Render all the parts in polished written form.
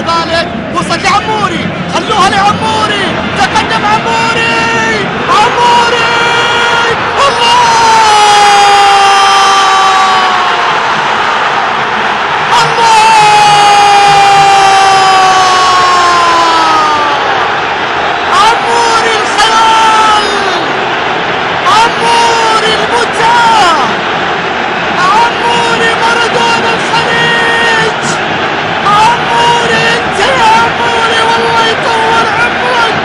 بعد ذلك وصل لعموري، خلوها لعموري، تقدم عموري، عموري الله عموري الخيال، عموري المتعة، عموري مارادونا الخليج، عموري انت يا عموري والله يطول عمرك،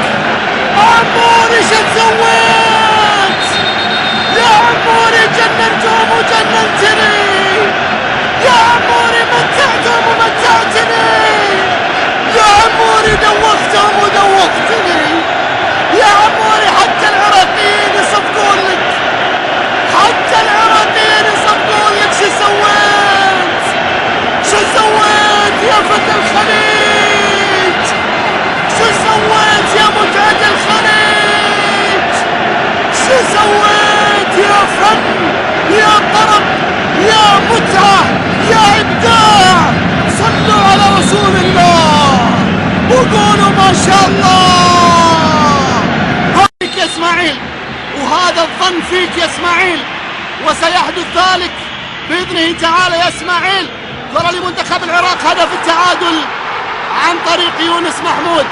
عموري شو سويت يا عموري؟ جننتهم وجننتني يا عموري، متعتهم ومتعتني يا عموري، دوختهم ودوختني يا عموري، حتى العراقيين يصفقون لك، حتى العراقيين يصفقون لك. شو سويت؟ شو سويت يا فتى الخليج؟ شو سويت يا متعة الخليج؟ شو سويت يا فن، يا طرب، يا متعة، يا إبداع؟ صلوا على رسول الله وقولوا ما شاء الله. هاك يا اسماعيل، وهذا الظن فيك يا اسماعيل، وسيحدث ذلك بإذنه تعالى يا اسماعيل. ترى لمنتخب العراق هدف التعادل عن طريق يونس محمود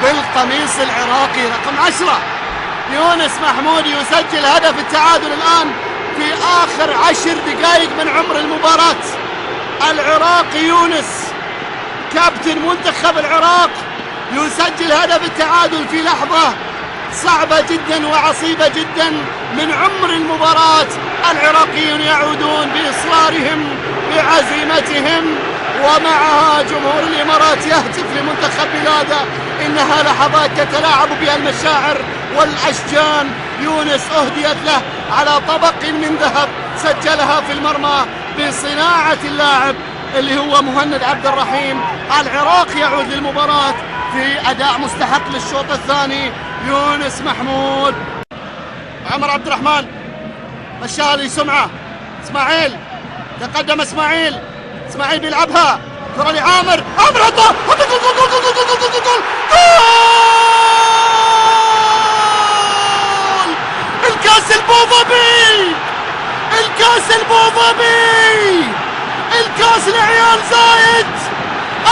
بالقميص العراقي رقم 10. يونس محمود يسجل هدف التعادل الآن في آخر 10 دقائق من عمر المباراة. العراقي يونس كابتن منتخب العراق يسجل هدف التعادل في لحظة صعبة جدا وعصيبة جدا من عمر المباراة. العراقيون يعودون بإصرارهم بعزيمتهم، ومعها جمهور الإمارات يهتف لمنتخب بلاده. إنها لحظات تتلاعب بها المشاعر والأشجان. يونس أهديت له على طبق من ذهب، سجلها في المرمى بصناعة اللاعب اللي هو مهند عبد الرحيم. العراق يعود للمباراة في أداء مستحق للشوط الثاني. يونس محمود، عمر عبد الرحمن مشاها لسمعة، اسماعيل تقدم، اسماعيل بيلعبها، كرة لعامر، عامر حطها، جول! الكاس البوظبي، الكاس البوظبي، الكاس لعيال زايد،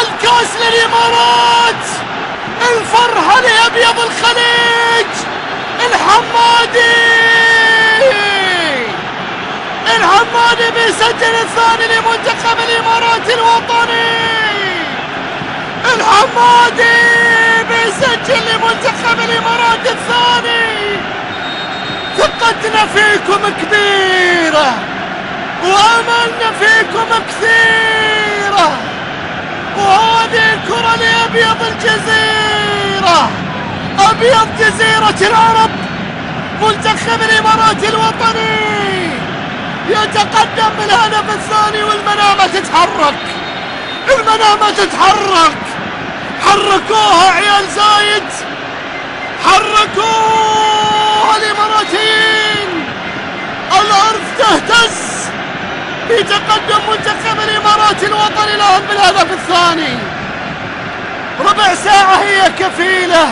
الكاس للإمارات، الفرحة لأبيض الخليج. الحمادي بيسجل الثاني لمنتخب الإمارات الوطني. الحمادي بيسجل لمنتخب الإمارات الثاني. ثقتنا فيكم كبيرة وأملنا فيكم كثيرة، وهذه الكرة لأبيض الجزيرة، أبيض جزيرة العرب، منتخب الإمارات الوطني يتقدم بالهدف الثاني. والمنامة تتحرك، المنامة تتحرك. حركوها عيال زايد، حركوها الإماراتيين، الأرض تهتز. يتقدم منتخب الإمارات الوطني الآن بالهدف الثاني. ربع ساعة هي كفيلة